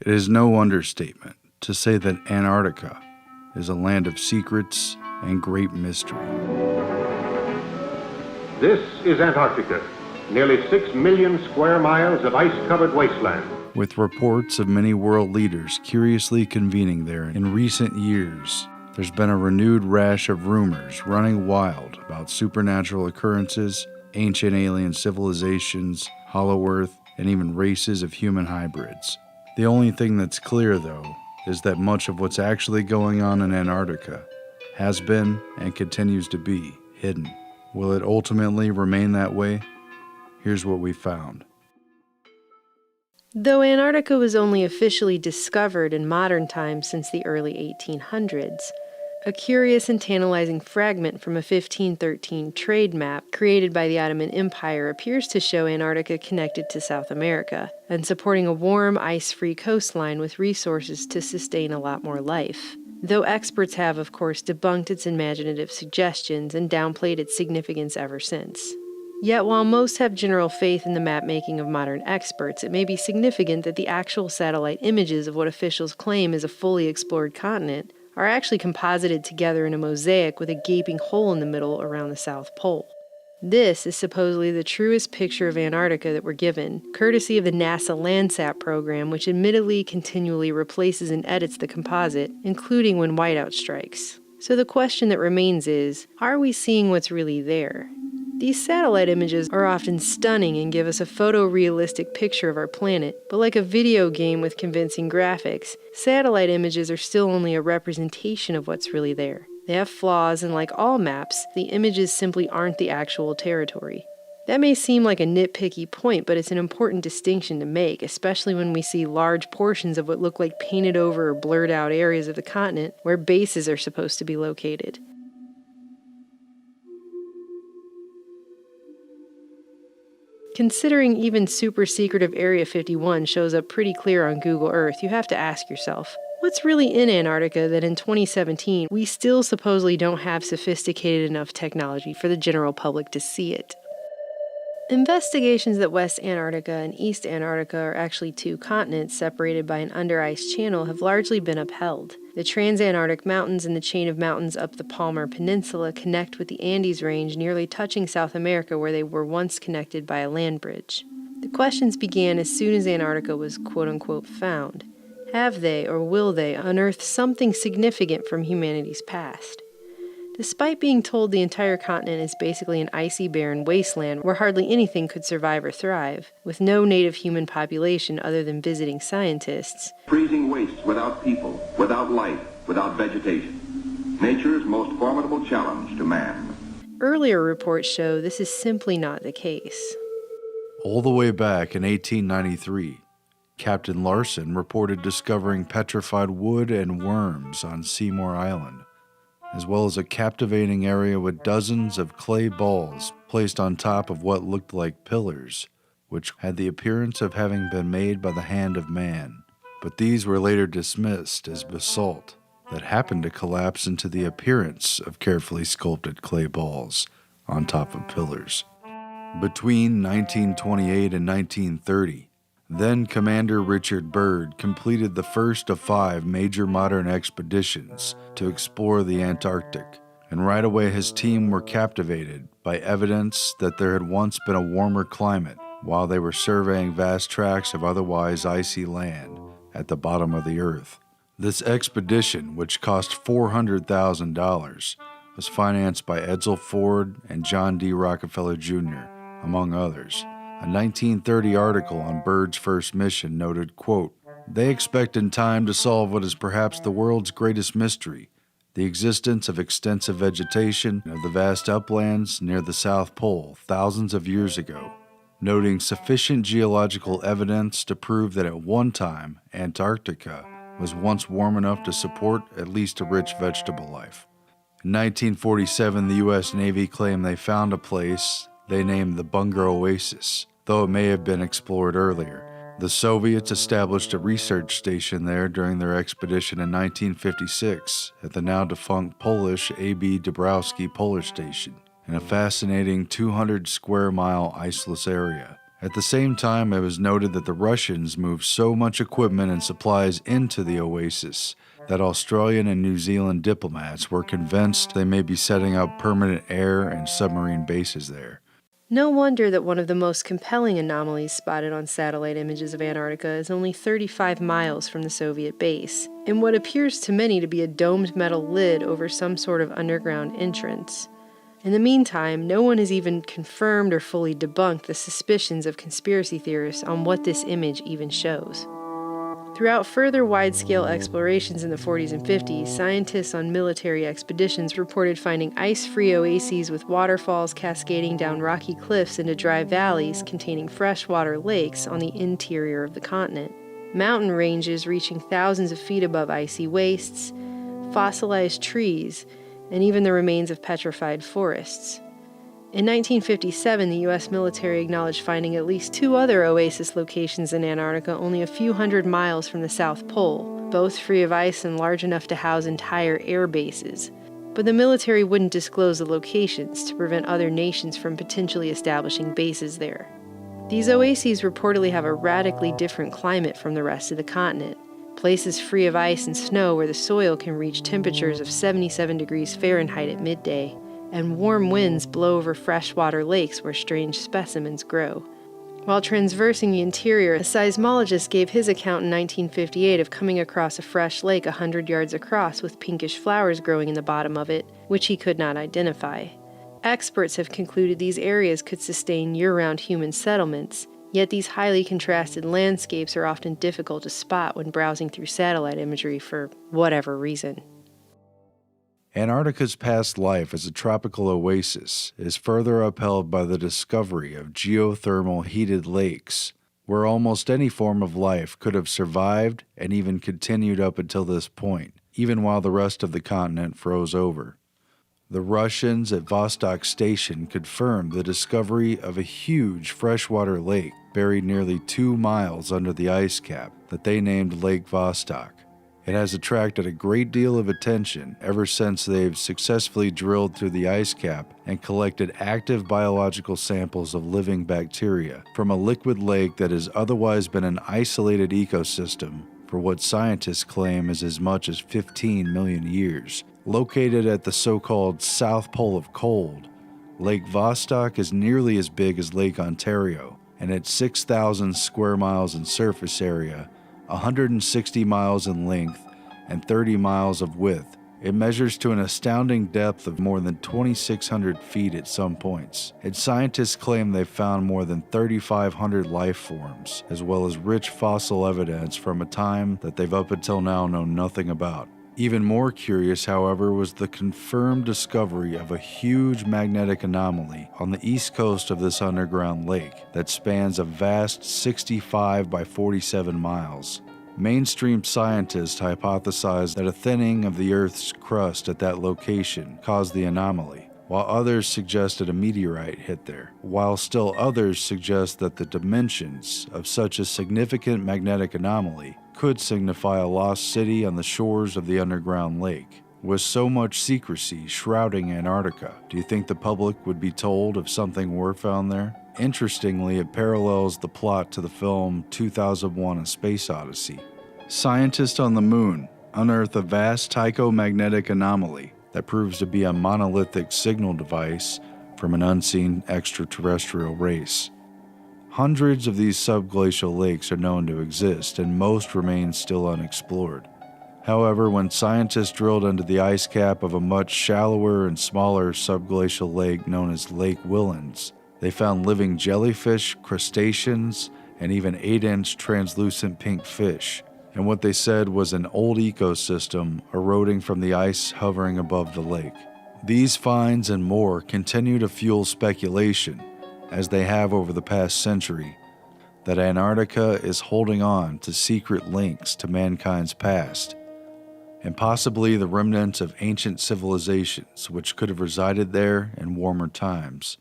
It is no understatement to say that Antarctica is a land of secrets and great mystery. This is Antarctica, nearly 6 million square miles of ice-covered wasteland. With reports of many world leaders curiously convening there in recent years, there's been a renewed rash of rumors running wild about supernatural occurrences, ancient alien civilizations, hollow earth, and even races of human hybrids. The only thing that's clear, though, is that much of what's actually going on in Antarctica has been and continues to be hidden. Will it ultimately remain that way? Here's what we found. Though Antarctica was only officially discovered in modern times since the early 1800s, a curious and tantalizing fragment from a 1513 trade map created by the Ottoman Empire appears to show Antarctica connected to South America and supporting a warm, ice-free coastline with resources to sustain a lot more life. Though experts have, of course, debunked its imaginative suggestions and downplayed its significance ever since. Yet while most have general faith in the map-making of modern experts, it may be significant that the actual satellite images of what officials claim is a fully explored continent are actually composited together in a mosaic with a gaping hole in the middle around the South Pole. This is supposedly the truest picture of Antarctica that we're given, courtesy of the NASA Landsat program, which admittedly continually replaces and edits the composite, including when whiteout strikes. So the question that remains is, are we seeing what's really there? These satellite images are often stunning and give us a photorealistic picture of our planet, but like a video game with convincing graphics, satellite images are still only a representation of what's really there. They have flaws, and like all maps, the images simply aren't the actual territory. That may seem like a nitpicky point, but it's an important distinction to make, especially when we see large portions of what look like painted over or blurred out areas of the continent where bases are supposed to be located. Considering even super secretive Area 51 shows up pretty clear on Google Earth, you have to ask yourself, what's really in Antarctica that in 2017 we still supposedly don't have sophisticated enough technology for the general public to see it? Investigations that West Antarctica and East Antarctica are actually two continents separated by an under-ice channel have largely been upheld. The Transantarctic Mountains and the chain of mountains up the Palmer Peninsula connect with the Andes Range, nearly touching South America where they were once connected by a land bridge. The questions began as soon as Antarctica was quote-unquote found. Have they, or will they, unearth something significant from humanity's past? Despite being told the entire continent is basically an icy, barren wasteland where hardly anything could survive or thrive, with no native human population other than visiting scientists. Freezing wastes without people, without life, without vegetation. Nature's most formidable challenge to man. Earlier reports show this is simply not the case. All the way back in 1893, Captain Larson reported discovering petrified wood and worms on Seymour Island, as well as a captivating area with dozens of clay balls placed on top of what looked like pillars, which had the appearance of having been made by the hand of man. But these were later dismissed as basalt that happened to collapse into the appearance of carefully sculpted clay balls on top of pillars. Between 1928 and 1930, then Commander Richard Byrd completed the first of 5 major modern expeditions to explore the Antarctic, and right away his team were captivated by evidence that there had once been a warmer climate while they were surveying vast tracts of otherwise icy land at the bottom of the earth. This expedition, which cost $400,000, was financed by Edsel Ford and John D. Rockefeller Jr., among others. A 1930 article on Byrd's first mission noted, quote, "They expect in time to solve what is perhaps the world's greatest mystery, the existence of extensive vegetation of the vast uplands near the South Pole thousands of years ago, noting sufficient geological evidence to prove that at one time Antarctica was once warm enough to support at least a rich vegetable life." In 1947, the U.S. Navy claimed they found a place they named the Bunger Oasis, though it may have been explored earlier. The Soviets established a research station there during their expedition in 1956 at the now defunct Polish A.B. Dabrowski Polar Station, in a fascinating 200 square mile iceless area At the same time, it was noted that the Russians moved so much equipment and supplies into the oasis that Australian and New Zealand diplomats were convinced they may be setting up permanent air and submarine bases there. No wonder that one of the most compelling anomalies spotted on satellite images of Antarctica is only 35 miles from the Soviet base, in what appears to many to be a domed metal lid over some sort of underground entrance. In the meantime, no one has even confirmed or fully debunked the suspicions of conspiracy theorists on what this image even shows. Throughout further wide-scale explorations in the 40s and 50s, scientists on military expeditions reported finding ice-free oases with waterfalls cascading down rocky cliffs into dry valleys containing freshwater lakes on the interior of the continent, mountain ranges reaching thousands of feet above icy wastes, fossilized trees, and even the remains of petrified forests. In 1957, the U.S. military acknowledged finding at least 2 other oasis locations in Antarctica only a few hundred miles from the South Pole, both free of ice and large enough to house entire air bases. But the military wouldn't disclose the locations to prevent other nations from potentially establishing bases there. These oases reportedly have a radically different climate from the rest of the continent, places free of ice and snow where the soil can reach temperatures of 77 degrees Fahrenheit at midday, and warm winds blow over freshwater lakes where strange specimens grow. While transversing the interior, a seismologist gave his account in 1958 of coming across a fresh lake 100 yards across with pinkish flowers growing in the bottom of it, which he could not identify. Experts have concluded these areas could sustain year-round human settlements, yet these highly contrasted landscapes are often difficult to spot when browsing through satellite imagery for whatever reason. Antarctica's past life as a tropical oasis is further upheld by the discovery of geothermal heated lakes, where almost any form of life could have survived and even continued up until this point, even while the rest of the continent froze over. The Russians at Vostok Station confirmed the discovery of a huge freshwater lake buried nearly 2 miles under the ice cap that they named Lake Vostok. It has attracted a great deal of attention ever since they've successfully drilled through the ice cap and collected active biological samples of living bacteria from a liquid lake that has otherwise been an isolated ecosystem for what scientists claim is as much as 15 million years. Located at the so-called South Pole of Cold, Lake Vostok is nearly as big as Lake Ontario, and at 6,000 square miles in surface area, 160 miles in length, and 30 miles of width, it measures to an astounding depth of more than 2,600 feet at some points. Its scientists claim they've found more than 3,500 life forms, as well as rich fossil evidence from a time that they've up until now known nothing about. Even more curious, however, was the confirmed discovery of a huge magnetic anomaly on the east coast of this underground lake that spans a vast 65 by 47 miles. Mainstream scientists hypothesized that a thinning of the Earth's crust at that location caused the anomaly, while others suggested a meteorite hit there, while still others suggest that the dimensions of such a significant magnetic anomaly could signify a lost city on the shores of the underground lake. With so much secrecy shrouding Antarctica, do you think the public would be told if something were found there? Interestingly, it parallels the plot to the film 2001: A Space Odyssey. Scientists on the moon unearth a vast psychomagnetic anomaly that proves to be a monolithic signal device from an unseen extraterrestrial race. Hundreds of these subglacial lakes are known to exist, and most remain still unexplored. However, when scientists drilled into the ice cap of a much shallower and smaller subglacial lake known as Lake Whillans, they found living jellyfish, crustaceans, and even 8-inch translucent pink fish, and what they said was an old ecosystem eroding from the ice hovering above the lake. These finds and more continue to fuel speculation, as they have over the past century, that Antarctica is holding on to secret links to mankind's past, and possibly the remnants of ancient civilizations which could have resided there in warmer times.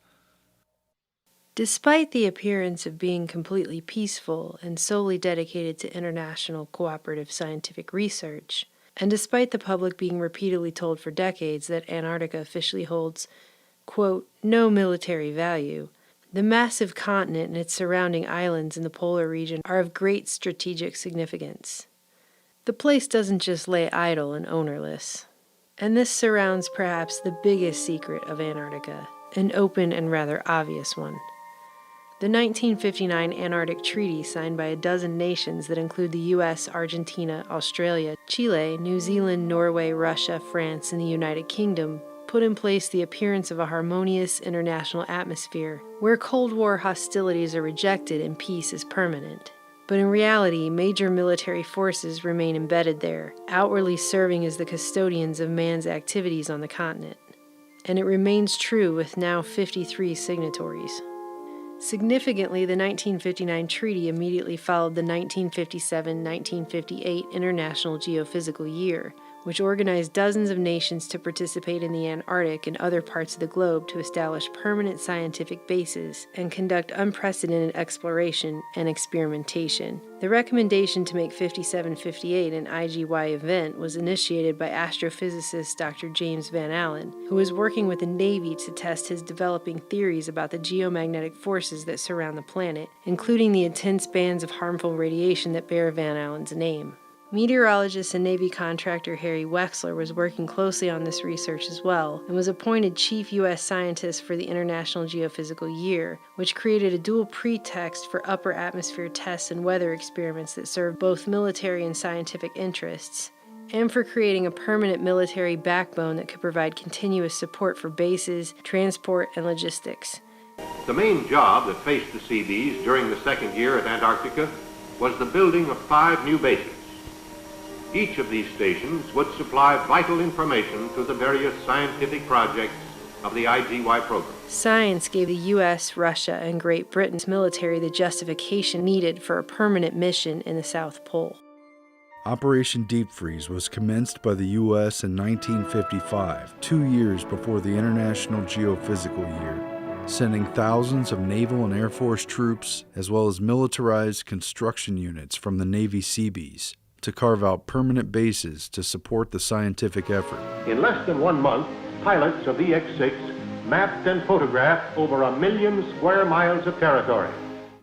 Despite the appearance of being completely peaceful and solely dedicated to international cooperative scientific research, and despite the public being repeatedly told for decades that Antarctica officially holds, quote, no military value, The massive continent and its surrounding islands in the polar region are of great strategic significance. The place doesn't just lay idle and ownerless. And this surrounds perhaps the biggest secret of Antarctica, an open and rather obvious one. The 1959 Antarctic Treaty, signed by a dozen nations that include the U.S., Argentina, Australia, Chile, New Zealand, Norway, Russia, France, and the United Kingdom, put in place the appearance of a harmonious international atmosphere where Cold War hostilities are rejected and peace is permanent. But in reality, major military forces remain embedded there, outwardly serving as the custodians of man's activities on the continent. And it remains true with now 53 signatories. Significantly, the 1959 treaty immediately followed the 1957-1958 International Geophysical Year, which organized dozens of nations to participate in the Antarctic and other parts of the globe to establish permanent scientific bases and conduct unprecedented exploration and experimentation. The recommendation to make 57-58 an IGY event was initiated by astrophysicist Dr. James Van Allen, who was working with the Navy to test his developing theories about the geomagnetic forces that surround the planet, including the intense bands of harmful radiation that bear Van Allen's name. Meteorologist and Navy contractor Harry Wexler was working closely on this research as well, and was appointed chief U.S. scientist for the International Geophysical Year, which created a dual pretext for upper atmosphere tests and weather experiments that served both military and scientific interests, and for creating a permanent military backbone that could provide continuous support for bases, transport, and logistics. The main job that faced the Seabees during the second year at Antarctica was the building of 5 new bases. Each of these stations would supply vital information to the various scientific projects of the IGY program. Science gave the U.S., Russia, and Great Britain's military the justification needed for a permanent mission in the South Pole. Operation Deep Freeze was commenced by the U.S. in 1955, 2 years before the International Geophysical Year, sending thousands of Naval and Air Force troops, as well as militarized construction units from the Navy Seabees, to carve out permanent bases to support the scientific effort. In less than 1 month, pilots of EX-6 mapped and photographed over 1 million square miles of territory.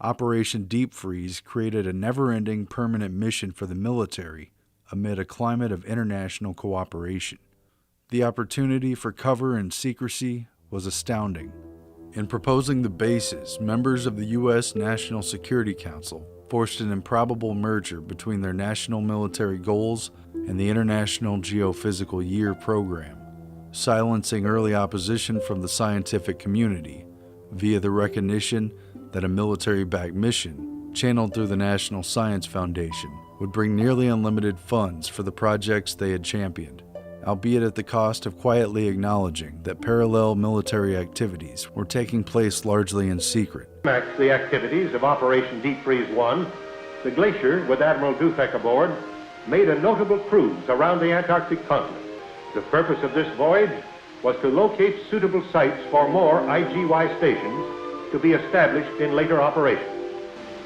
Operation Deep Freeze created a never-ending permanent mission for the military amid a climate of international cooperation. The opportunity for cover and secrecy was astounding. In proposing the bases, members of the U.S. National Security Council forced an improbable merger between their national military goals and the International Geophysical Year program, silencing early opposition from the scientific community via the recognition that a military-backed mission, channeled through the National Science Foundation, would bring nearly unlimited funds for the projects they had championed, albeit at the cost of quietly acknowledging that parallel military activities were taking place largely in secret. The activities of Operation Deep Freeze 1, the Glacier, with Admiral Dufek aboard, made a notable cruise around the Antarctic continent. The purpose of this voyage was to locate suitable sites for more IGY stations to be established in later operations.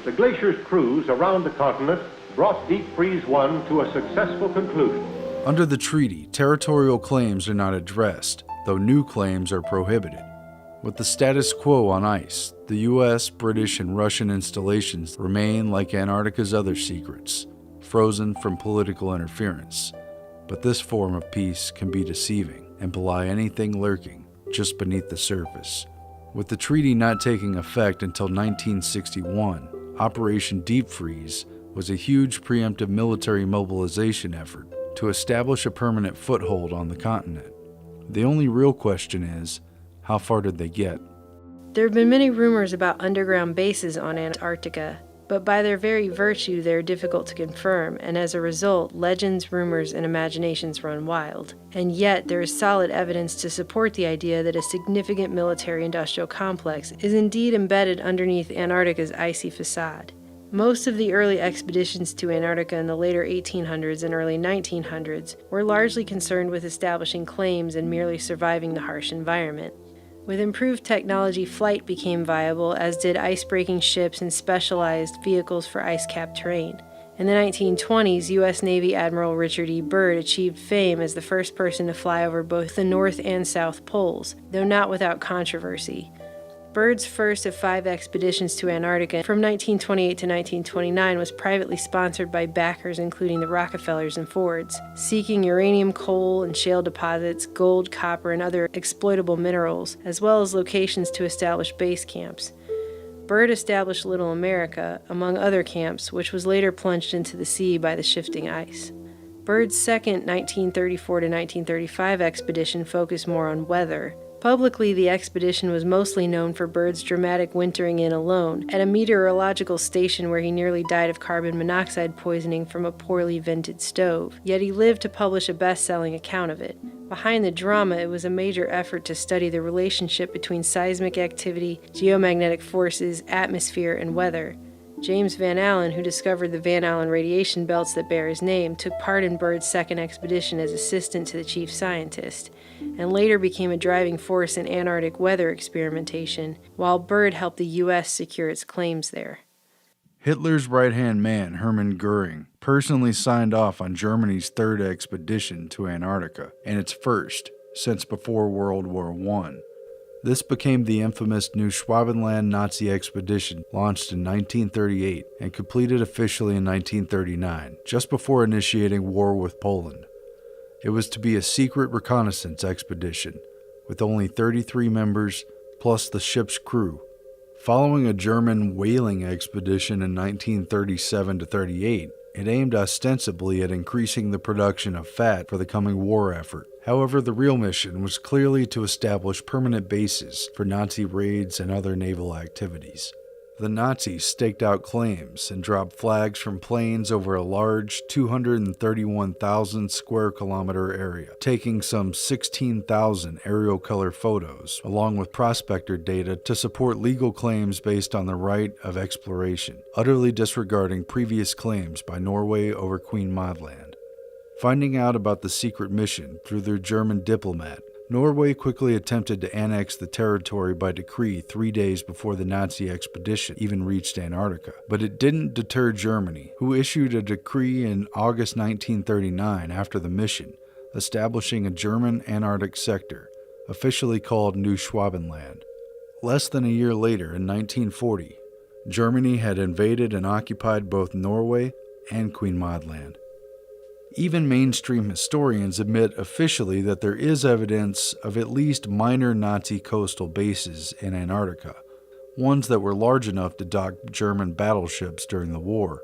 The Glacier's cruise around the continent brought Deep Freeze 1 to a successful conclusion. Under the treaty, territorial claims are not addressed, though new claims are prohibited. With the status quo on ice, the U.S., British, and Russian installations remain like Antarctica's other secrets, frozen from political interference. But this form of peace can be deceiving and belie anything lurking just beneath the surface. With the treaty not taking effect until 1961, Operation Deep Freeze was a huge preemptive military mobilization effort to establish a permanent foothold on the continent. The only real question is, how far did they get? There have been many rumors about underground bases on Antarctica, but by their very virtue they are difficult to confirm, and as a result, legends, rumors, and imaginations run wild. And yet, there is solid evidence to support the idea that a significant military-industrial complex is indeed embedded underneath Antarctica's icy facade. Most of the early expeditions to Antarctica in the later 1800s and early 1900s were largely concerned with establishing claims and merely surviving the harsh environment. With improved technology, flight became viable, as did ice-breaking ships and specialized vehicles for ice-capped terrain. In the 1920s, U.S. Navy Admiral Richard E. Byrd achieved fame as the first person to fly over both the North and South Poles, though not without controversy. Byrd's first of 5 expeditions to Antarctica from 1928 to 1929 was privately sponsored by backers including the Rockefellers and Fords, seeking uranium, coal, and shale deposits, gold, copper, and other exploitable minerals, as well as locations to establish base camps. Byrd established Little America, among other camps, which was later plunged into the sea by the shifting ice. Byrd's second 1934 to 1935 expedition focused more on weather. Publicly, the expedition was mostly known for Byrd's dramatic wintering in alone at a meteorological station where he nearly died of carbon monoxide poisoning from a poorly vented stove, yet he lived to publish a best-selling account of it. Behind the drama, it was a major effort to study the relationship between seismic activity, geomagnetic forces, atmosphere, and weather. James Van Allen, who discovered the Van Allen radiation belts that bear his name, took part in Byrd's second expedition as assistant to the chief scientist, and later became a driving force in Antarctic weather experimentation, while Byrd helped the U.S. secure its claims there. Hitler's right-hand man, Hermann Goering, personally signed off on Germany's third expedition to Antarctica, and its first since before World War I. This became the infamous Neuschwabenland Nazi expedition, launched in 1938 and completed officially in 1939, just before initiating war with Poland. It was to be a secret reconnaissance expedition, with only 33 members plus the ship's crew. Following a German whaling expedition in 1937-38, it aimed ostensibly at increasing the production of fat for the coming war effort. However, the real mission was clearly to establish permanent bases for Nazi raids and other naval activities. The Nazis staked out claims and dropped flags from planes over a large 231,000 square kilometer area, taking some 16,000 aerial color photos, along with prospector data to support legal claims based on the right of exploration, utterly disregarding previous claims by Norway over Queen Maud Land. Finding out about the secret mission through their German diplomat, Norway quickly attempted to annex the territory by decree 3 days before the Nazi expedition even reached Antarctica. But it didn't deter Germany, who issued a decree in August 1939 after the mission, establishing a German Antarctic sector, officially called Neuschwabenland. Less than a year later, in 1940, Germany had invaded and occupied both Norway and Queen Maud Land. Even mainstream historians admit officially that there is evidence of at least minor Nazi coastal bases in Antarctica, ones that were large enough to dock German battleships during the war.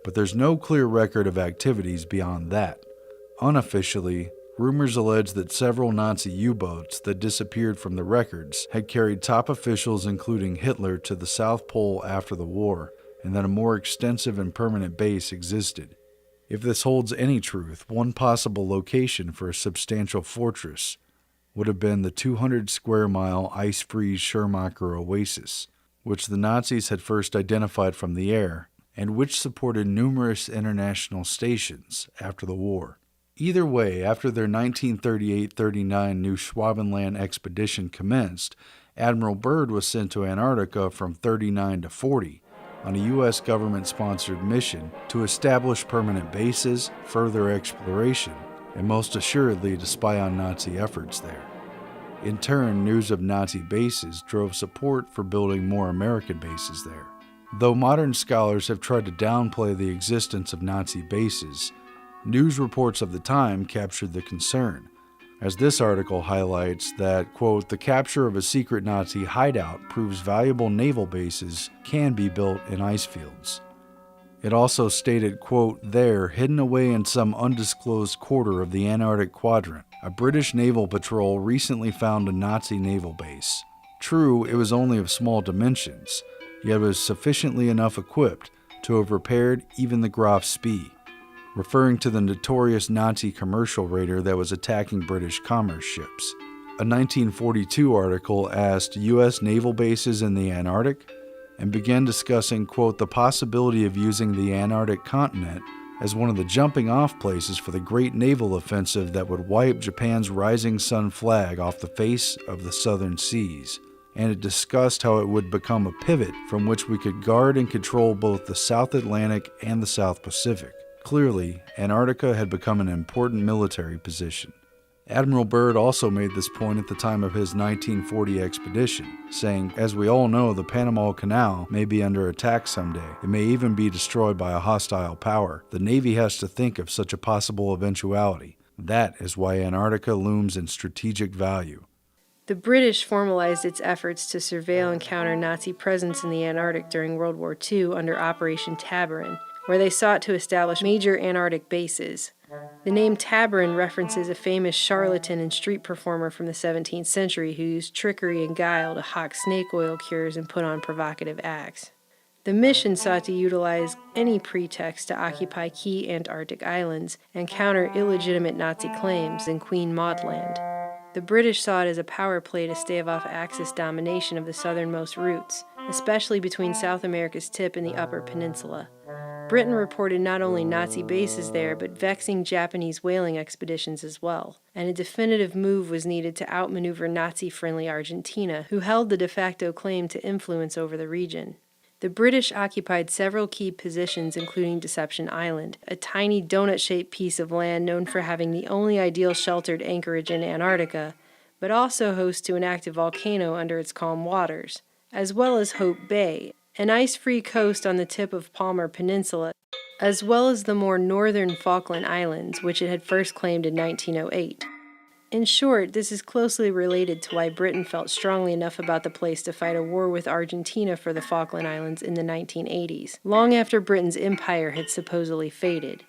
But there's no clear record of activities beyond that. Unofficially, rumors allege that several Nazi U-boats that disappeared from the records had carried top officials including Hitler to the South Pole after the war, and that a more extensive and permanent base existed. If this holds any truth, one possible location for a substantial fortress would have been the 200-square-mile ice-free Schirmacher Oasis, which the Nazis had first identified from the air, and which supported numerous international stations after the war. Either way, after their 1938-39 Neuschwabenland expedition commenced, Admiral Byrd was sent to Antarctica from 39 to 40, on a U.S. government-sponsored mission to establish permanent bases, further exploration, and most assuredly to spy on Nazi efforts there. In turn, news of Nazi bases drove support for building more American bases there. Though modern scholars have tried to downplay the existence of Nazi bases, news reports of the time captured the concern, as this article highlights that, quote, the capture of a secret Nazi hideout proves valuable naval bases can be built in ice fields. It also stated, quote, there, hidden away in some undisclosed quarter of the Antarctic quadrant, a British naval patrol recently found a Nazi naval base. True, it was only of small dimensions, yet was sufficiently enough equipped to have repaired even the Graf Spee, referring to the notorious Nazi commercial raider that was attacking British commerce ships. A 1942 article asked U.S. naval bases in the Antarctic and began discussing, quote, the possibility of using the Antarctic continent as one of the jumping-off places for the great naval offensive that would wipe Japan's rising sun flag off the face of the southern seas. And it discussed how it would become a pivot from which we could guard and control both the South Atlantic and the South Pacific. Clearly, Antarctica had become an important military position. Admiral Byrd also made this point at the time of his 1940 expedition, saying, "As we all know, the Panama Canal may be under attack someday. It may even be destroyed by a hostile power. The Navy has to think of such a possible eventuality. That is why Antarctica looms in strategic value." The British formalized its efforts to surveil and counter Nazi presence in the Antarctic during World War II under Operation Tabarin, where they sought to establish major Antarctic bases. The name Tabarin references a famous charlatan and street performer from the 17th century who used trickery and guile to hawk snake oil cures and put on provocative acts. The mission sought to utilize any pretext to occupy key Antarctic islands and counter illegitimate Nazi claims in Queen Maud Land. The British saw it as a power play to stave off Axis domination of the southernmost routes, especially between South America's tip and the Upper Peninsula. Britain reported not only Nazi bases there, but vexing Japanese whaling expeditions as well, and a definitive move was needed to outmaneuver Nazi-friendly Argentina, who held the de facto claim to influence over the region. The British occupied several key positions, including Deception Island, a tiny donut-shaped piece of land known for having the only ideal sheltered anchorage in Antarctica, but also host to an active volcano under its calm waters, as well as Hope Bay, an ice-free coast on the tip of Palmer Peninsula, as well as the more northern Falkland Islands, which it had first claimed in 1908. In short, this is closely related to why Britain felt strongly enough about the place to fight a war with Argentina for the Falkland Islands in the 1980s, long after Britain's empire had supposedly faded.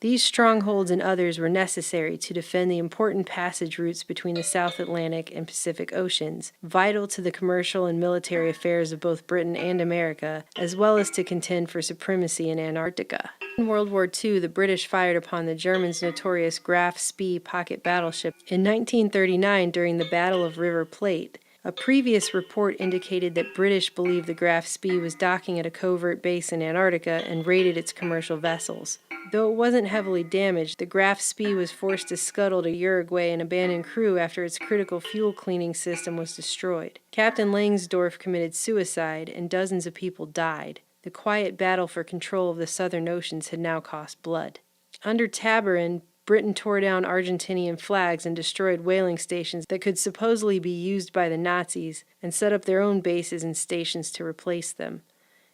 These strongholds and others were necessary to defend the important passage routes between the South Atlantic and Pacific Oceans, vital to the commercial and military affairs of both Britain and America, as well as to contend for supremacy in Antarctica. In World War II, the British fired upon the Germans' notorious Graf Spee pocket battleship in 1939 during the Battle of River Plate. A previous report indicated that British believed the Graf Spee was docking at a covert base in Antarctica and raided its commercial vessels. Though it wasn't heavily damaged, the Graf Spee was forced to scuttle to Uruguay and abandon crew after its critical fuel cleaning system was destroyed. Captain Langsdorff committed suicide, and dozens of people died. The quiet battle for control of the southern oceans had now cost blood. Under Tabarin, Britain tore down Argentinian flags and destroyed whaling stations that could supposedly be used by the Nazis and set up their own bases and stations to replace them.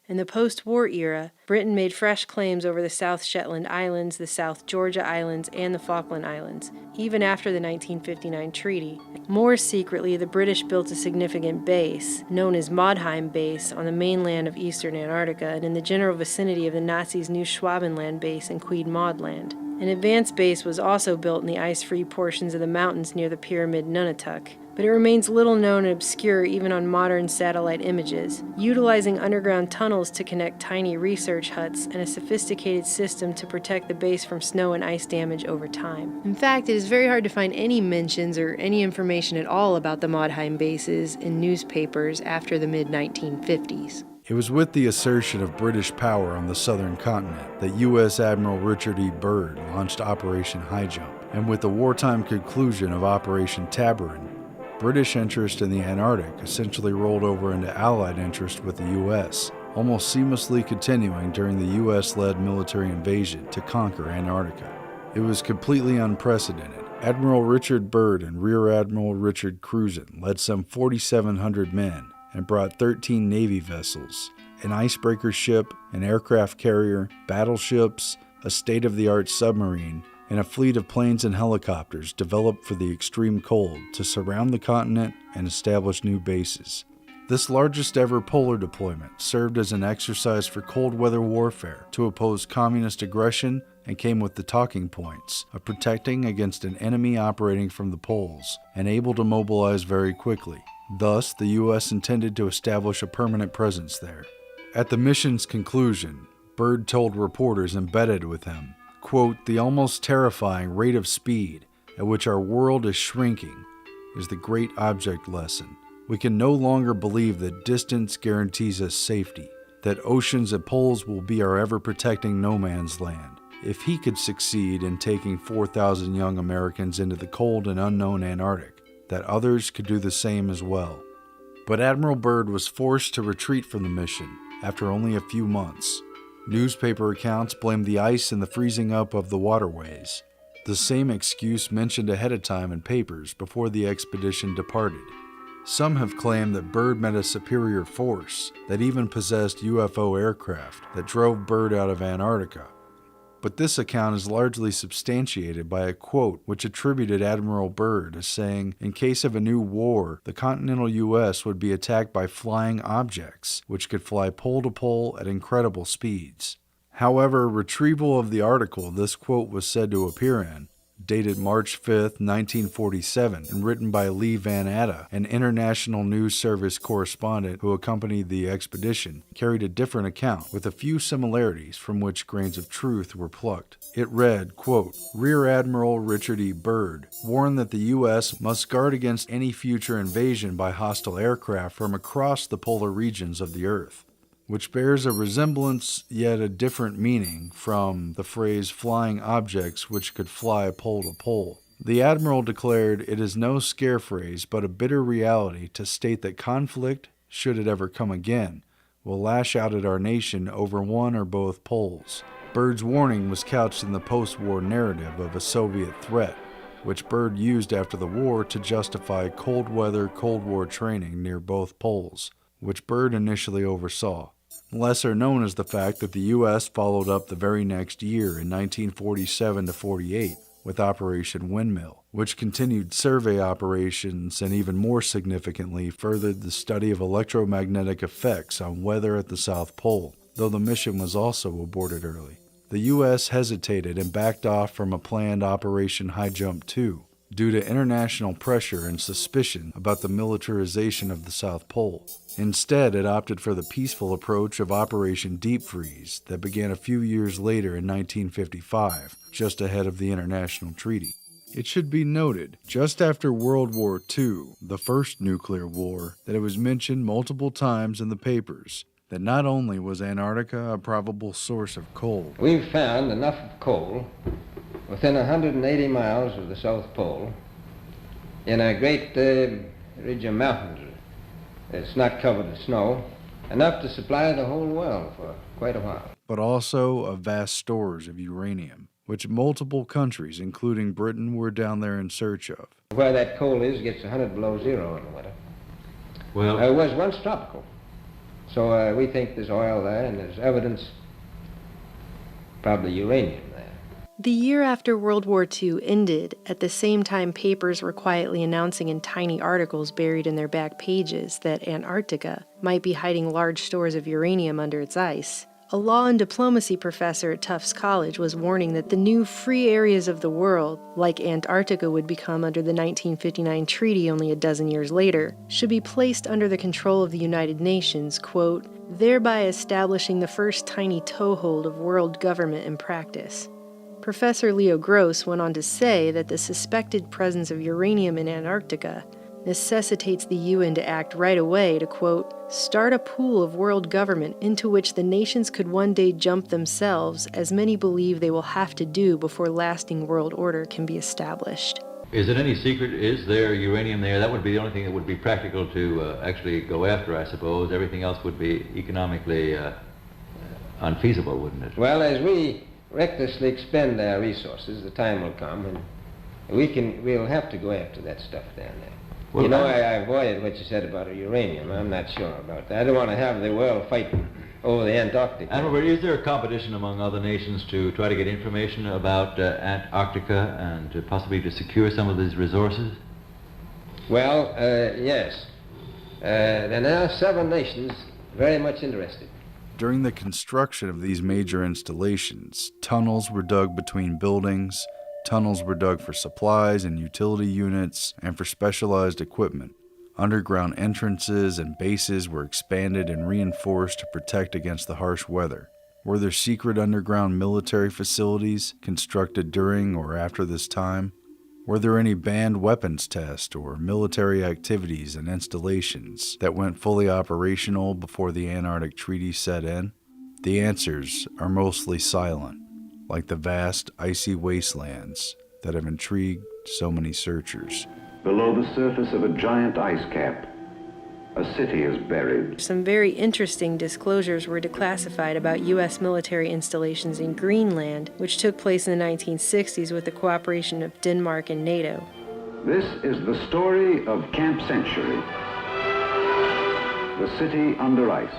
In the post-war era, Britain made fresh claims over the South Shetland Islands, the South Georgia Islands, and the Falkland Islands, even after the 1959 treaty. More secretly, the British built a significant base, known as Modheim Base, on the mainland of eastern Antarctica and in the general vicinity of the Nazis' new Schwabenland base in Queen Maud Land. An advanced base was also built in the ice-free portions of the mountains near the pyramid Nunatak, but it remains little known and obscure even on modern satellite images, utilizing underground tunnels to connect tiny research huts and a sophisticated system to protect the base from snow and ice damage over time. In fact, it is very hard to find any mentions or any information at all about the Modheim bases in newspapers after the mid-1950s. It was with the assertion of British power on the southern continent that U.S. Admiral Richard E. Byrd launched Operation High Jump, and with the wartime conclusion of Operation Tabarin, British interest in the Antarctic essentially rolled over into Allied interest with the U.S., almost seamlessly continuing during the U.S.-led military invasion to conquer Antarctica. It was completely unprecedented. Admiral Richard Byrd and Rear Admiral Richard Cruzen led some 4,700 men and brought 13 Navy vessels, an icebreaker ship, an aircraft carrier, battleships, a state-of-the-art submarine, and a fleet of planes and helicopters developed for the extreme cold to surround the continent and establish new bases. This largest ever polar deployment served as an exercise for cold weather warfare to oppose communist aggression and came with the talking points of protecting against an enemy operating from the poles and able to mobilize very quickly. Thus, the U.S. intended to establish a permanent presence there. At the mission's conclusion, Byrd told reporters embedded with him, quote, "The almost terrifying rate of speed at which our world is shrinking is the great object lesson. We can no longer believe that distance guarantees us safety, that oceans and poles will be our ever-protecting no man's land. If he could succeed in taking 4,000 young Americans into the cold and unknown Antarctic, that others could do the same as well." But Admiral Byrd was forced to retreat from the mission after only a few months. Newspaper accounts blamed the ice and the freezing up of the waterways. the same excuse mentioned ahead of time in papers before the expedition departed. Some have claimed that Byrd met a superior force that even possessed UFO aircraft that drove Byrd out of Antarctica. But this account is largely substantiated by a quote which attributed Admiral Byrd as saying, in case of a new war, the continental U.S. would be attacked by flying objects, which could fly pole to pole at incredible speeds. However, retrieval of the article this quote was said to appear in, dated March 5, 1947, and written by Lee Van Atta, an International News Service correspondent who accompanied the expedition, carried a different account, with a few similarities from which grains of truth were plucked. It read, quote, Rear Admiral Richard E. Byrd warned that the U.S. must guard against any future invasion by hostile aircraft from across the polar regions of the Earth, which bears a resemblance yet a different meaning from the phrase flying objects which could fly pole to pole. The Admiral declared it is no scare phrase but a bitter reality to state that conflict, should it ever come again, will lash out at our nation over one or both poles. Byrd's warning was couched in the post-war narrative of a Soviet threat, which Byrd used after the war to justify cold weather Cold War training near both poles, which Byrd initially oversaw. Lesser known is the fact that the U.S. followed up the very next year in 1947-48 with Operation Windmill, which continued survey operations and even more significantly furthered the study of electromagnetic effects on weather at the South Pole, though the mission was also aborted early. The U.S. hesitated and backed off from a planned Operation High Jump 2 due to international pressure and suspicion about the militarization of the South Pole. Instead, it opted for the peaceful approach of Operation Deep Freeze that began a few years later in 1955, just ahead of the international treaty. It should be noted, just after World War II, the first nuclear war, that it was mentioned multiple times in the papers that not only was Antarctica a probable source of coal. We've found enough of coal within 180 miles of the South Pole in a great ridge of mountains. It's not covered with snow, enough to supply the whole world for quite a while. But also of vast stores of uranium, which multiple countries, including Britain, were down there in search of. Where that coal is gets 100 below zero in the winter. Well, It was once tropical. So we think there's oil there, and there's evidence, probably uranium there. The year after World War II ended, at the same time papers were quietly announcing in tiny articles buried in their back pages that Antarctica might be hiding large stores of uranium under its ice, a law and diplomacy professor at Tufts College was warning that the new free areas of the world, like Antarctica would become under the 1959 treaty only a dozen years later, should be placed under the control of the United Nations, quote, thereby establishing the first tiny toehold of world government in practice. Professor Leo Gross went on to say that the suspected presence of uranium in Antarctica necessitates the UN to act right away to, quote, start a pool of world government into which the nations could one day jump themselves, as many believe they will have to do before lasting world order can be established. is it any secret, is there uranium there? That would be the only thing that would be practical to actually go after, I suppose. Everything else would be economically unfeasible, wouldn't it? Well, as we recklessly expend our resources, the time will come when we'll have to go after that stuff down there. Well, you know, I avoided what you said about uranium. I'm not sure about that. I don't want to have the world fighting over the Antarctic. Admiral, is there a competition among other nations to try to get information about Antarctica and possibly to secure some of these resources? Well, yes. There are now 7 nations very much interested. During the construction of these major installations, tunnels were dug between buildings, tunnels were dug for supplies and utility units, and for specialized equipment. Underground entrances and bases were expanded and reinforced to protect against the harsh weather. Were there secret underground military facilities constructed during or after this time? Were there any banned weapons tests or military activities and installations that went fully operational before the Antarctic Treaty set in? The answers are mostly silent, like the vast icy wastelands that have intrigued so many searchers. Below the surface of a giant ice cap, A city is buried. Some very interesting disclosures were declassified about U.S. military installations in Greenland, which took place in the 1960s with the cooperation of Denmark and NATO. This is the story of Camp Century, the city under ice.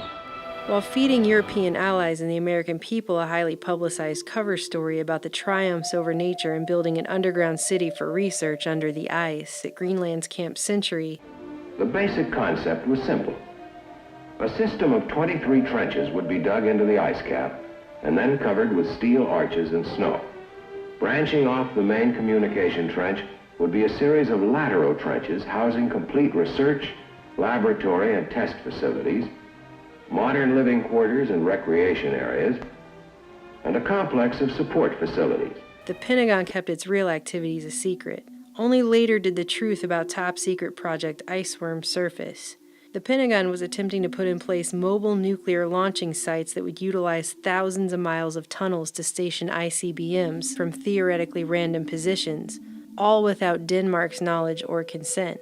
While feeding European allies and the American people a highly publicized cover story about the triumphs over nature and building an underground city for research under the ice at Greenland's Camp Century, the basic concept was simple. A system of 23 trenches would be dug into the ice cap and then covered with steel arches and snow. Branching off the main communication trench would be a series of lateral trenches housing complete research, laboratory and test facilities, modern living quarters and recreation areas, and a complex of support facilities. The Pentagon kept its real activities a secret. Only later did the truth about top-secret Project Iceworm surface. The Pentagon was attempting to put in place mobile nuclear launching sites that would utilize thousands of miles of tunnels to station ICBMs from theoretically random positions, all without Denmark's knowledge or consent.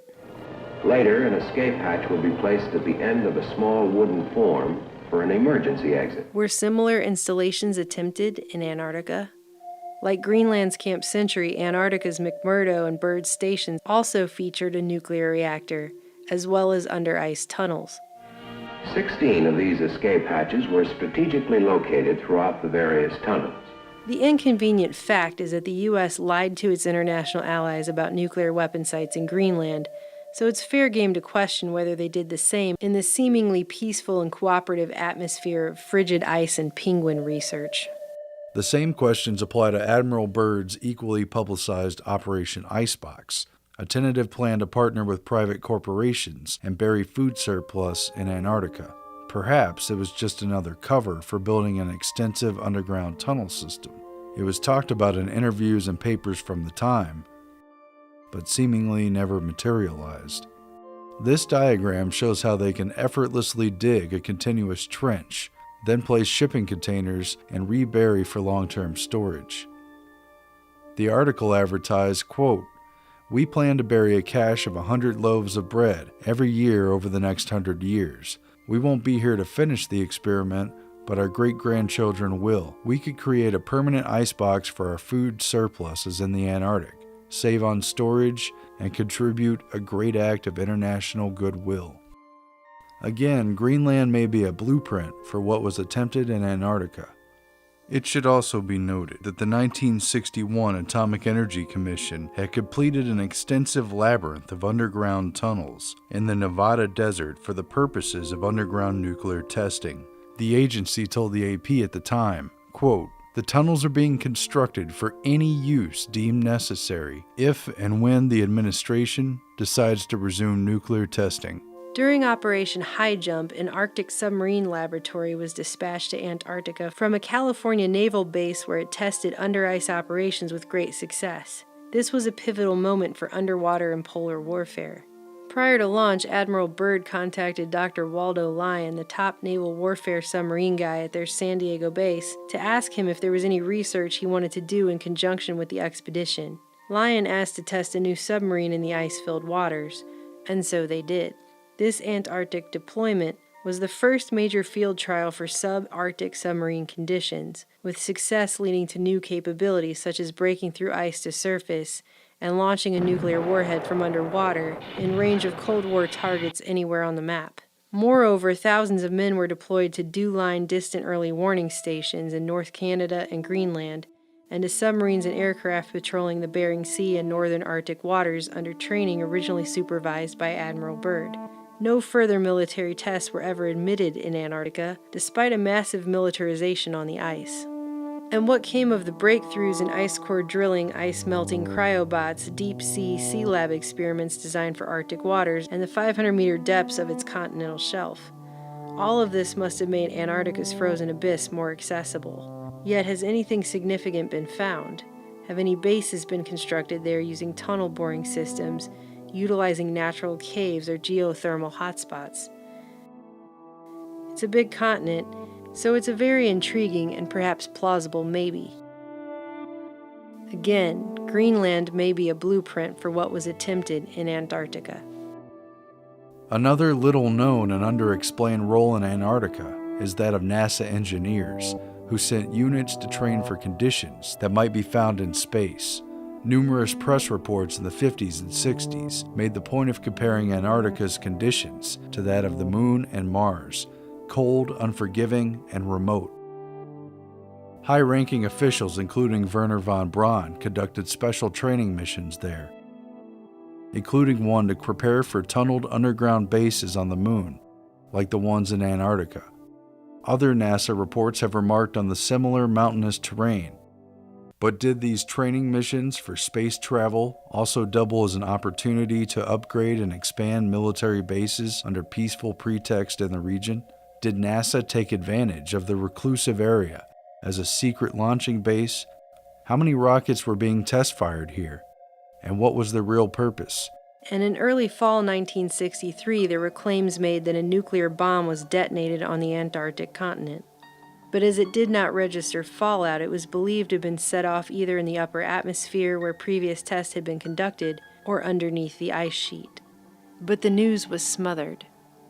Later, an escape hatch would be placed at the end of a small wooden form for an emergency exit. Were similar installations attempted in Antarctica? Like Greenland's Camp Century, Antarctica's McMurdo and Byrd stations also featured a nuclear reactor, as well as under-ice tunnels. 16 of these escape hatches were strategically located throughout the various tunnels. The inconvenient fact is that the U.S. lied to its international allies about nuclear weapon sites in Greenland, so it's fair game to question whether they did the same in the seemingly peaceful and cooperative atmosphere of frigid ice and penguin research. The same questions apply to Admiral Byrd's equally publicized Operation Icebox, a tentative plan to partner with private corporations and bury food surplus in Antarctica. Perhaps it was just another cover for building an extensive underground tunnel system. It was talked about in interviews and papers from the time, but seemingly never materialized. This diagram shows how they can effortlessly dig a continuous trench, then place shipping containers and rebury for long-term storage. The article advertised, quote, "We plan to bury a cache of 100 loaves of bread every year over the next 100 years. We won't be here to finish the experiment, but our great-grandchildren will. We could create a permanent icebox for our food surpluses in the Antarctic, save on storage, and contribute a great act of international goodwill." Again, Greenland may be a blueprint for what was attempted in Antarctica. It should also be noted that the 1961 Atomic Energy Commission had completed an extensive labyrinth of underground tunnels in the Nevada desert for the purposes of underground nuclear testing. The agency told the AP at the time, quote, "The tunnels are being constructed for any use deemed necessary if and when the administration decides to resume nuclear testing." During Operation High Jump, an Arctic submarine laboratory was dispatched to Antarctica from a California naval base where it tested under-ice operations with great success. This was a pivotal moment for underwater and polar warfare. Prior to launch, Admiral Byrd contacted Dr. Waldo Lyon, the top naval warfare submarine guy at their San Diego base, to ask him if there was any research he wanted to do in conjunction with the expedition. Lyon asked to test a new submarine in the ice-filled waters, and so they did. This Antarctic deployment was the first major field trial for subarctic submarine conditions, with success leading to new capabilities such as breaking through ice to surface and launching a nuclear warhead from underwater in range of Cold War targets anywhere on the map. Moreover, thousands of men were deployed to DEW-line distant early warning stations in North Canada and Greenland, and to submarines and aircraft patrolling the Bering Sea and northern Arctic waters under training originally supervised by Admiral Byrd. No further military tests were ever admitted in Antarctica, despite a massive militarization on the ice. And what came of the breakthroughs in ice core drilling, ice melting cryobots, deep-sea sea lab experiments designed for Arctic waters, and the 500-meter depths of its continental shelf? All of this must have made Antarctica's frozen abyss more accessible. Yet has anything significant been found? Have any bases been constructed there using tunnel boring systems, utilizing natural caves or geothermal hotspots? It's a big continent, so it's a very intriguing and perhaps plausible maybe. Again, Greenland may be a blueprint for what was attempted in Antarctica. Another little known and underexplained role in Antarctica is that of NASA engineers, who sent units to train for conditions that might be found in space. Numerous press reports in the 50s and 60s made the point of comparing Antarctica's conditions to that of the Moon and Mars, cold, unforgiving, and remote. High-ranking officials, including Wernher von Braun, conducted special training missions there, including one to prepare for tunneled underground bases on the Moon, like the ones in Antarctica. Other NASA reports have remarked on the similar mountainous terrain. But did these training missions for space travel also double as an opportunity to upgrade and expand military bases under peaceful pretext in the region? Did NASA take advantage of the reclusive area as a secret launching base? How many rockets were being test-fired here? And what was their real purpose? And in early fall 1963, there were claims made that a nuclear bomb was detonated on the Antarctic continent. But as it did not register fallout, it was believed to have been set off either in the upper atmosphere where previous tests had been conducted or underneath the ice sheet. But the news was smothered.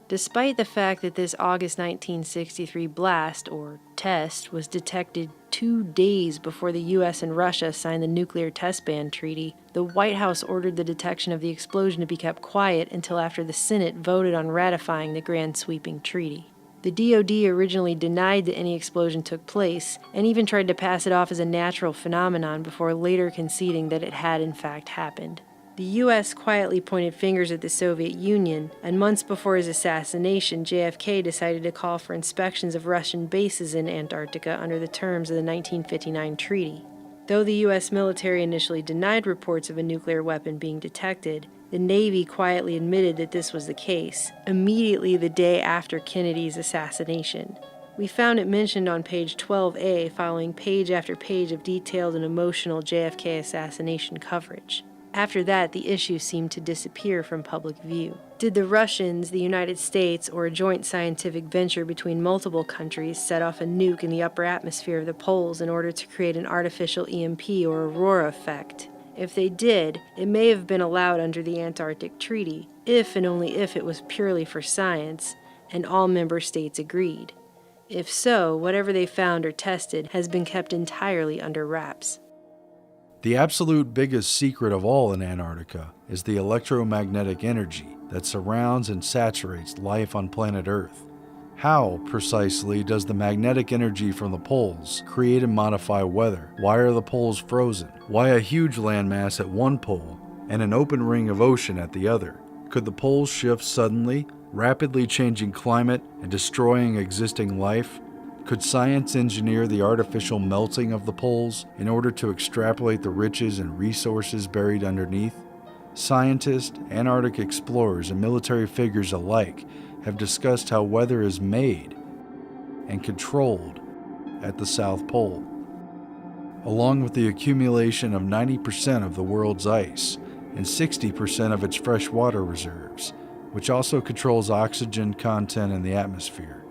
Despite the fact that this August 1963 blast, or test, was detected 2 days before the U.S. and Russia signed the Nuclear Test Ban Treaty, the White House ordered the detection of the explosion to be kept quiet until after the Senate voted on ratifying the grand sweeping treaty. The DoD originally denied that any explosion took place, and even tried to pass it off as a natural phenomenon before later conceding that it had in fact happened. The U.S. quietly pointed fingers at the Soviet Union, and months before his assassination, JFK decided to call for inspections of Russian bases in Antarctica under the terms of the 1959 treaty. Though the U.S. military initially denied reports of a nuclear weapon being detected, the Navy quietly admitted that this was the case, immediately the day after Kennedy's assassination. We found it mentioned on page 12A, following page after page of detailed and emotional JFK assassination coverage. After that, the issue seemed to disappear from public view. Did the Russians, the United States, or a joint scientific venture between multiple countries set off a nuke in the upper atmosphere of the poles in order to create an artificial EMP or aurora effect? If they did, it may have been allowed under the Antarctic Treaty, if and only if it was purely for science, and all member states agreed. If so, whatever they found or tested has been kept entirely under wraps. The absolute biggest secret of all in Antarctica is the electromagnetic energy that surrounds and saturates life on planet Earth. How, precisely, does the magnetic energy from the poles create and modify weather? Why are the poles frozen? Why a huge landmass at one pole and an open ring of ocean at the other? Could the poles shift suddenly, rapidly changing climate and destroying existing life? Could science engineer the artificial melting of the poles in order to extrapolate the riches and resources buried underneath? Scientists, Antarctic explorers, and military figures alike have discussed how weather is made and controlled at the South Pole, along with the accumulation of 90% of the world's ice and 60% of its freshwater reserves, which also controls oxygen content in the atmosphere.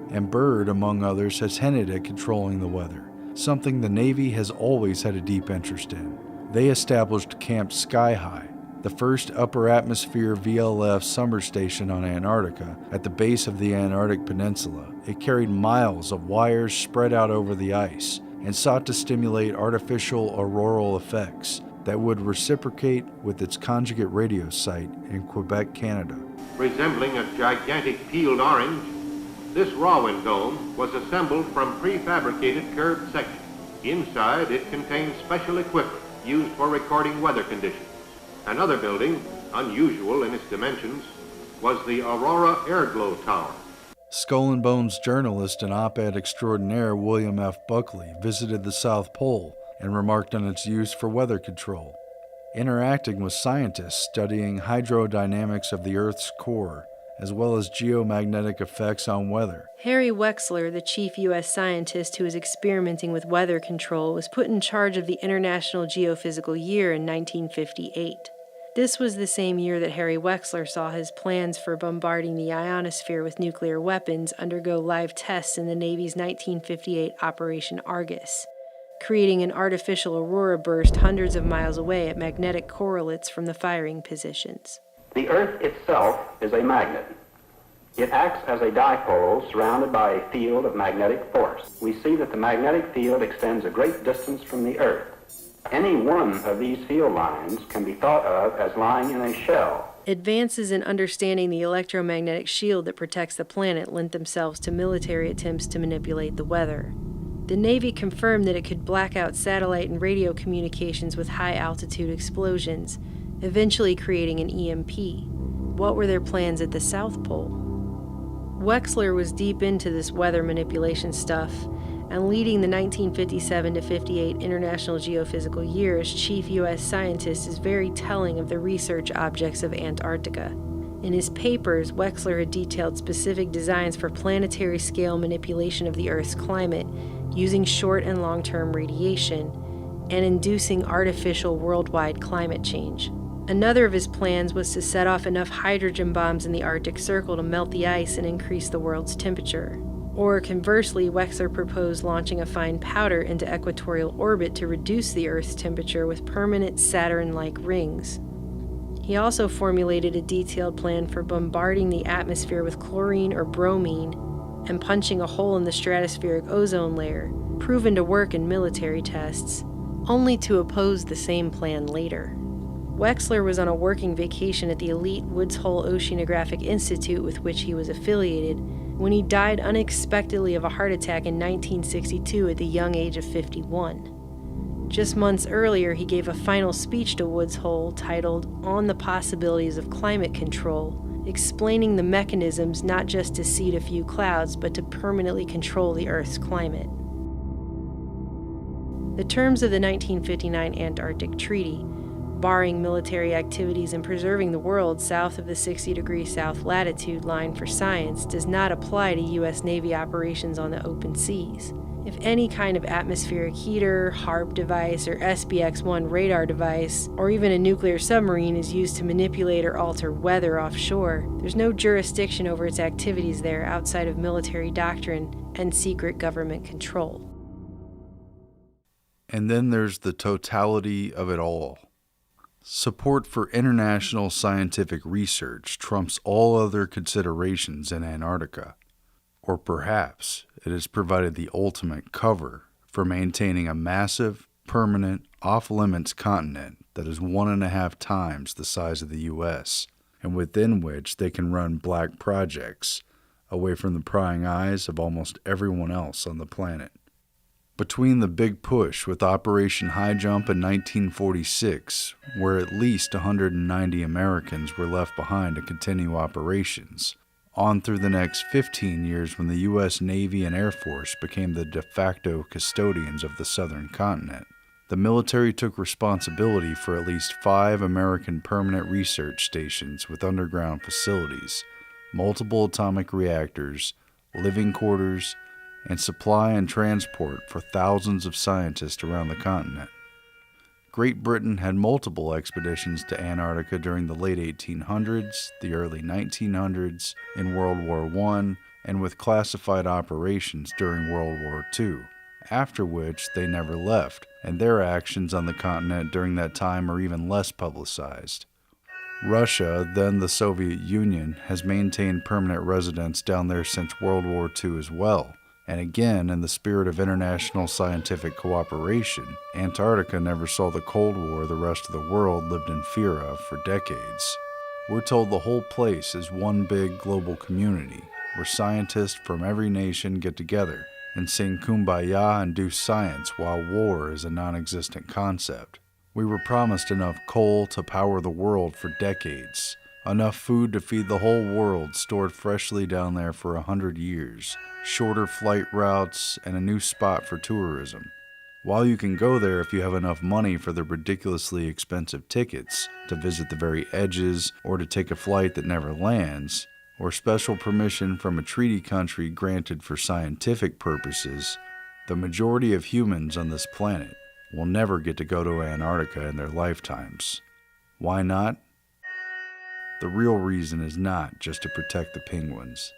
And Byrd, among others, has hinted at controlling the weather, something the Navy has always had a deep interest in. They established Camp Sky High, the first upper atmosphere VLF summer station on Antarctica at the base of the Antarctic Peninsula. It carried miles of wires spread out over the ice and sought to stimulate artificial auroral effects that would reciprocate with its conjugate radio site in Quebec, Canada. Resembling a gigantic peeled orange, this Rowan dome was assembled from prefabricated curved sections. Inside, it contained special equipment used for recording weather conditions. Another building, unusual in its dimensions, was the Aurora Airglow Tower. Skull and Bones journalist and op-ed extraordinaire William F. Buckley visited the South Pole and remarked on its use for weather control, interacting with scientists studying hydrodynamics of the Earth's core, as well as geomagnetic effects on weather. Harry Wexler, the chief U.S. scientist who was experimenting with weather control, was put in charge of the International Geophysical Year in 1958. This was the same year that Harry Wexler saw his plans for bombarding the ionosphere with nuclear weapons undergo live tests in the Navy's 1958 Operation Argus, creating an artificial aurora burst hundreds of miles away at magnetic correlates from the firing positions. The Earth itself is a magnet. It acts as a dipole surrounded by a field of magnetic force. We see that the magnetic field extends a great distance from the Earth. Any one of these field lines can be thought of as lying in a shell. Advances in understanding the electromagnetic shield that protects the planet lent themselves to military attempts to manipulate the weather. The Navy confirmed that it could black out satellite and radio communications with high-altitude explosions, eventually creating an EMP. What were their plans at the South Pole? Wexler was deep into this weather manipulation stuff, and leading the 1957 to 58 International Geophysical Year as chief U.S. scientist is very telling of the research objects of Antarctica. In his papers, Wexler had detailed specific designs for planetary scale manipulation of the Earth's climate using short and long-term radiation and inducing artificial worldwide climate change. Another of his plans was to set off enough hydrogen bombs in the Arctic Circle to melt the ice and increase the world's temperature. Or conversely, Wexler proposed launching a fine powder into equatorial orbit to reduce the Earth's temperature with permanent Saturn-like rings. He also formulated a detailed plan for bombarding the atmosphere with chlorine or bromine and punching a hole in the stratospheric ozone layer, proven to work in military tests, only to oppose the same plan later. Wexler was on a working vacation at the elite Woods Hole Oceanographic Institute with which he was affiliated when he died unexpectedly of a heart attack in 1962 at the young age of 51. Just months earlier, he gave a final speech to Woods Hole titled On the Possibilities of Climate Control, explaining the mechanisms not just to seed a few clouds, but to permanently control the Earth's climate. The terms of the 1959 Antarctic Treaty, barring military activities and preserving the world south of the 60-degree south latitude line for science, does not apply to U.S. Navy operations on the open seas. If any kind of atmospheric heater, HARP device, or SBX-1 radar device, or even a nuclear submarine is used to manipulate or alter weather offshore, there's no jurisdiction over its activities there outside of military doctrine and secret government control. And then there's the totality of it all. Support for international scientific research trumps all other considerations in Antarctica. Or perhaps it has provided the ultimate cover for maintaining a massive, permanent, off-limits continent that is 1.5 times the size of the U.S., and within which they can run black projects away from the prying eyes of almost everyone else on the planet. Between the big push with Operation High Jump in 1946, where at least 190 Americans were left behind to continue operations, on through the next 15 years when the U.S. Navy and Air Force became the de facto custodians of the southern continent, the military took responsibility for at least 5 American permanent research stations with underground facilities, multiple atomic reactors, living quarters, and supply and transport for thousands of scientists around the continent. Great Britain had multiple expeditions to Antarctica during the late 1800s, the early 1900s, in World War I, and with classified operations during World War II, after which they never left, and their actions on the continent during that time are even less publicized. Russia, then the Soviet Union, has maintained permanent residence down there since World War II as well. And again, in the spirit of international scientific cooperation, Antarctica never saw the Cold War the rest of the world lived in fear of for decades. We're told the whole place is one big global community, where scientists from every nation get together and sing Kumbaya and do science while war is a non-existent concept. We were promised enough coal to power the world for decades, enough food to feed the whole world stored freshly down there for 100 years, shorter flight routes, and a new spot for tourism. While you can go there if you have enough money for the ridiculously expensive tickets to visit the very edges or to take a flight that never lands, or special permission from a treaty country granted for scientific purposes, the majority of humans on this planet will never get to go to Antarctica in their lifetimes. Why not? The real reason is not just to protect the penguins.